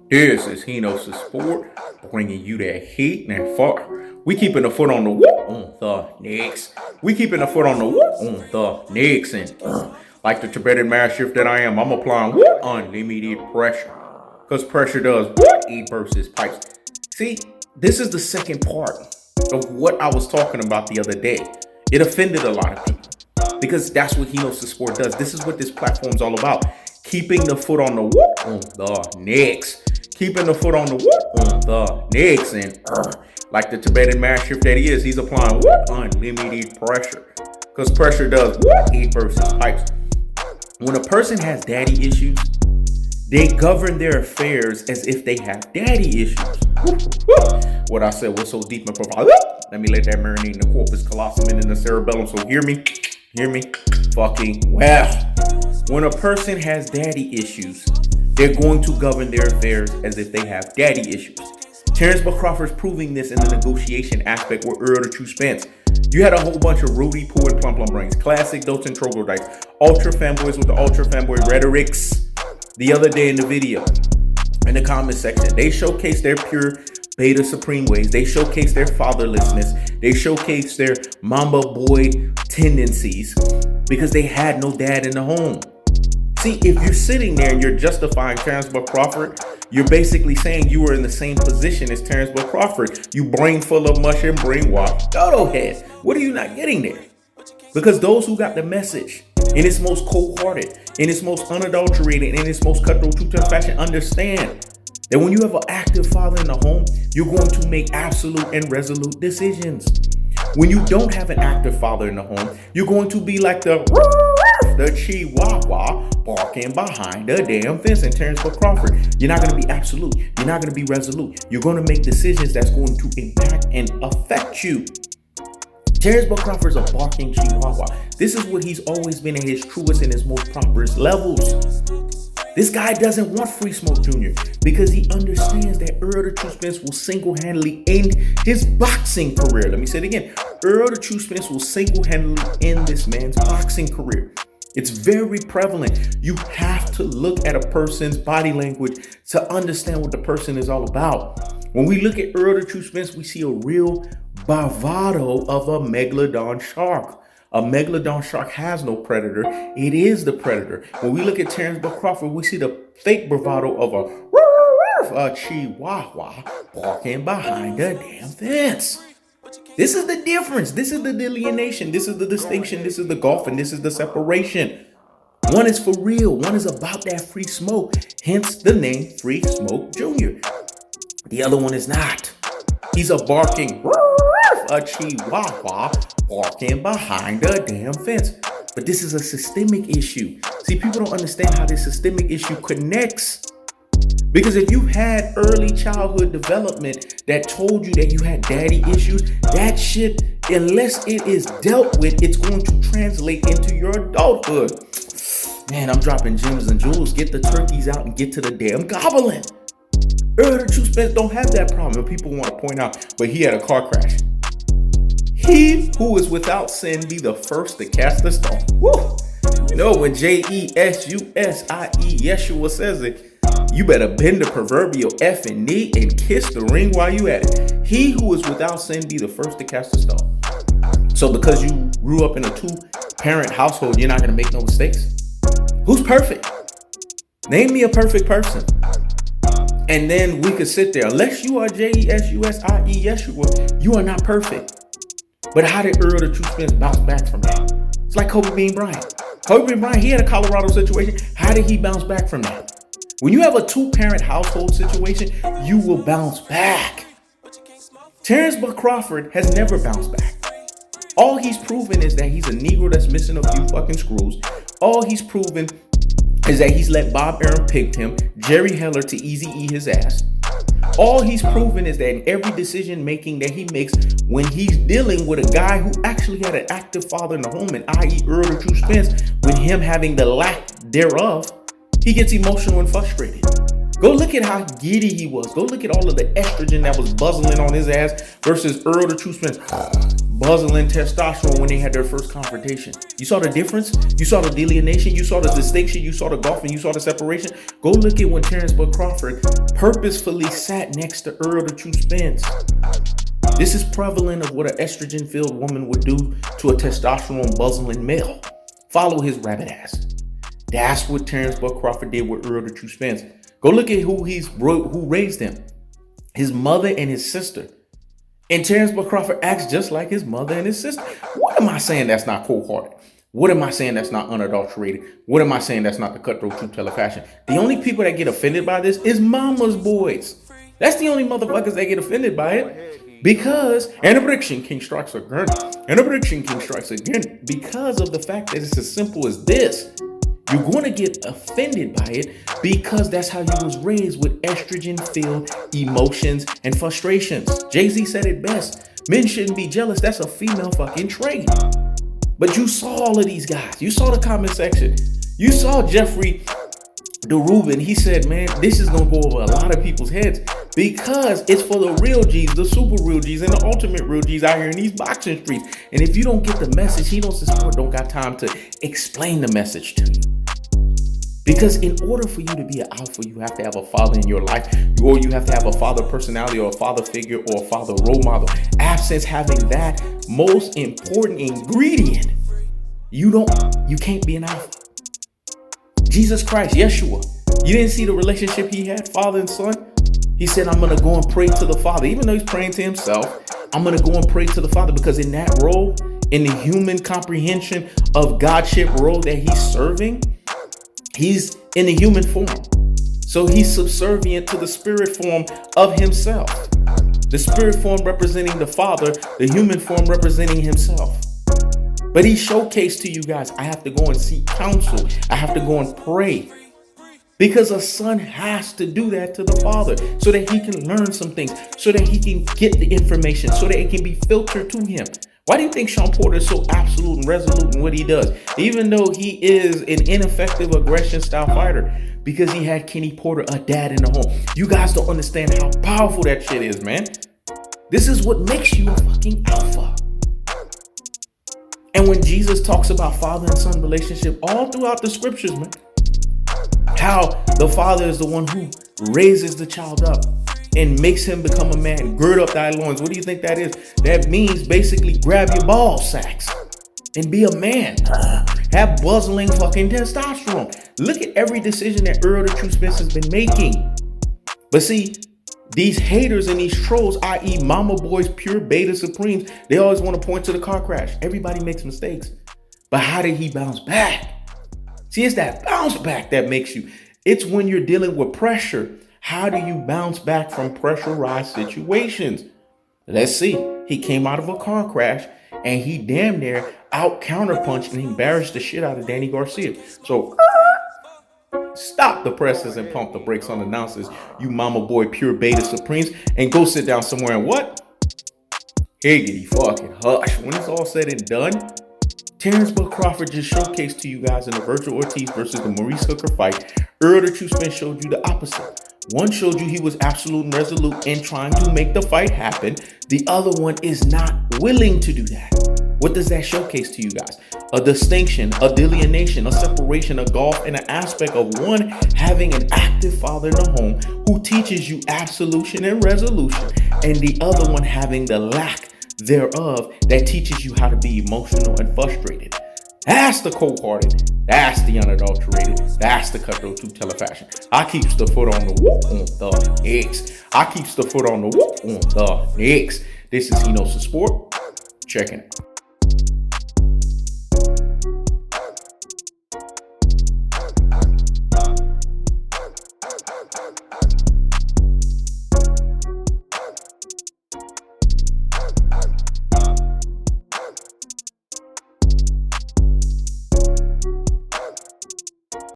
This is Hino's Sport, bringing you that heat and fuck. We keeping the foot on the whoop on the Knicks. We keeping the foot on the whoop on the Knicks, and like the Tibetan mastiff that I am, I'm applying whoop unlimited pressure. Cause pressure does what? It bursts pipes. See, this is the second part of what I was talking about the other day. It offended a lot of people because that's what Hino's Sport does. This is what this platform's all about. Keeping the foot on the whoop on the Knicks. Keeping the foot on the whoop on the Knicks, and like the Tibetan mastiff that he is, he's applying what? Unlimited pressure. Because pressure does what? It bursts pipes. When a person has daddy issues, they govern their affairs as if they have daddy issues. What I said was so deep and profound. Let me let that marinate in the corpus callosum and in the cerebellum. So hear me fucking well. When a person has daddy issues, they're going to govern their affairs as if they have daddy issues. Terence Crawford's proving this in the negotiation aspect with Errol Spence. You had a whole bunch of Rudy Poo and Plum brains, classic dotes and troglodytes, ultra fanboys with the ultra fanboy rhetorics. The other day in the video, in the comment section, they showcase their pure beta supreme ways. They showcase their fatherlessness. They showcase their mamba boy tendencies because they had no dad in the home. See, if you're sitting there and you're justifying Terence Crawford, you're basically saying you were in the same position as Terence Crawford. You brain full of mush and brainwash. Dodo head. What are you not getting there? Because those who got the message in its most cold-hearted, in its most unadulterated, in its most cutthroat true-to fashion, understand that when you have an active father in the home, you're going to make absolute and resolute decisions. When you don't have an active father in the home, you're going to be like the chihuahua barking behind the damn fence. And Terence Crawford, you're not going to be absolute. You're not going to be resolute. You're going to make decisions that's going to impact and affect you. Terence Crawford's a barking chihuahua. This is what he's always been at his truest and his most properest levels. This guy doesn't want Free Smoke Jr. because he understands that Errol Spence will single-handedly end his boxing career. Let me say it again. Errol Spence will single-handedly end this man's boxing career. It's very prevalent. You have to look at a person's body language to understand what the person is all about. When we look at Errol Spence, we see a real bravado of a megalodon shark. A megalodon shark has no predator. It is the predator. When we look at Terence Crawford, we see the fake bravado of a chihuahua walking behind a damn fence. This is the difference. This is the delineation. This is the distinction. This is the gulf, and this is the separation. One is for real. One is about that free smoke. Hence the name Free Smoke Jr. The other one is not. He's a barking a chihuahua walking behind a damn fence. But this is a systemic issue. See, people don't understand how this systemic issue connects. Because if you've had early childhood development that told you that you had daddy issues, that shit, unless it is dealt with, it's going to translate into your adulthood. Man, I'm dropping gems and jewels. Get the turkeys out and get to the damn gobbling. Errol Spence don't have that problem. People want to point out, but he had a car crash. He who is without sin be the first to cast the stone. Woo! You know, when Jesusie Yeshua says it, you better bend the proverbial effing knee and kiss the ring while you at it. He who is without sin be the first to cast the stone. So because you grew up in a 2-parent household, you're not going to make no mistakes. Who's perfect? Name me a perfect person. And then we could sit there. Unless you are Jesusie Yeshua, you are not perfect. But how did Errol Spence bounce back from that? It's like Kobe Bean Bryant. Kobe Bean Bryant, he had a Colorado situation. How did he bounce back from that? When you have a 2-parent household situation, you will bounce back. Terence Crawford has never bounced back. All he's proven is that he's a Negro that's missing a few fucking screws. All he's proven is that he's let Bob Arum pick him, Jerry Heller to Eazy-E his ass. All he's proven is that in every decision making that he makes when he's dealing with a guy who actually had an active father in the home, and i.e. Errol Spence, with him having the lack thereof, he gets emotional and frustrated. Go look at how giddy he was. Go look at all of the estrogen that was buzzing on his ass versus Errol Spence buzzing testosterone when they had their first confrontation. You saw the difference? You saw the delineation? You saw the distinction? You saw the gulf and you saw the separation? Go look at when Terence Crawford purposefully sat next to Errol Spence. This is prevalent of what an estrogen-filled woman would do to a testosterone-buzzing male. Follow his rabbit ass. That's what Terence Crawford did with Errol Spence. Go look at who raised him. His mother and his sister. And Terence Crawford acts just like his mother and his sister. What am I saying that's not cold-hearted? What am I saying that's not unadulterated? What am I saying that's not the cutthroat truth teller fashion? The only people that get offended by this is mama's boys. That's the only motherfuckers that get offended by it. Because, and a prediction king strikes again, because of the fact that it's as simple as this. You're going to get offended by it because that's how you was raised, with estrogen-filled emotions and frustrations. Jay-Z said it best. Men shouldn't be jealous. That's a female fucking trait. But you saw all of these guys. You saw the comment section. You saw Jeffrey DeRubin. He said, man, this is going to go over a lot of people's heads because it's for the real G's, the super real G's, and the ultimate real G's out here in these boxing streets. And if you don't get the message, he knows the sport don't got time to explain the message to you. Because in order for you to be an alpha, you have to have a father in your life, or you have to have a father personality or a father figure or a father role model. Absence having that most important ingredient, you can't be an alpha. Jesus Christ, Yeshua, you didn't see the relationship he had, father and son? He said, I'm going to go and pray to the Father. Even though he's praying to himself, I'm going to go and pray to the Father, because in that role, in the human comprehension of Godship role that he's serving, he's in the human form. So he's subservient to the spirit form of himself. The spirit form representing the Father, the human form representing himself. But he showcased to you guys, I have to go and seek counsel. I have to go and pray. Because a son has to do that to the father so that he can learn some things, so that he can get the information, so that it can be filtered to him. Why do you think Sean Porter is so absolute and resolute in what he does, even though he is an ineffective aggression style fighter? Because he had Kenny Porter, a dad in the home. You guys don't understand how powerful that shit is, man. This is what makes you a fucking alpha. And when Jesus talks about father and son relationship all throughout the scriptures, man, how the father is the one who raises the child up and makes him become a man. Gird up thy loins. What do you think that is? That means basically grab your ball sacks and be a man. Have buzzing fucking testosterone. Look at every decision that Errol Spence has been making. But see, these haters and these trolls, i.e. mama boys, pure beta supremes, they always want to point to the car crash. Everybody makes mistakes. But how did he bounce back? See, it's that bounce back that makes you. It's when you're dealing with pressure. How do you bounce back from pressurized situations? Let's see. He came out of a car crash and he damn near out counterpunched and embarrassed the shit out of Danny Garcia. So stop the presses and pump the brakes on announcers, you mama boy pure beta supremes, and go sit down somewhere and what? Higgity fucking hush. When it's all said and done, Terence Crawford just showcased to you guys in the Virgil Ortiz versus the Maurice Hooker fight. Errol Spence showed you the opposite. One showed you he was absolute and resolute in trying to make the fight happen. The other one is not willing to do that. What does that showcase to you guys? A distinction, a delineation, a separation, a gulf, and an aspect of one having an active father in the home who teaches you absolution and resolution, and the other one having the lack thereof that teaches you how to be emotional and frustrated. That's the cold-hearted. That's the unadulterated. That's the cutthroat truth teller fashion. I keeps the foot on the whoop on the next. I keeps the foot on the whoop on the next. This is He Knows the Sport. Checking it.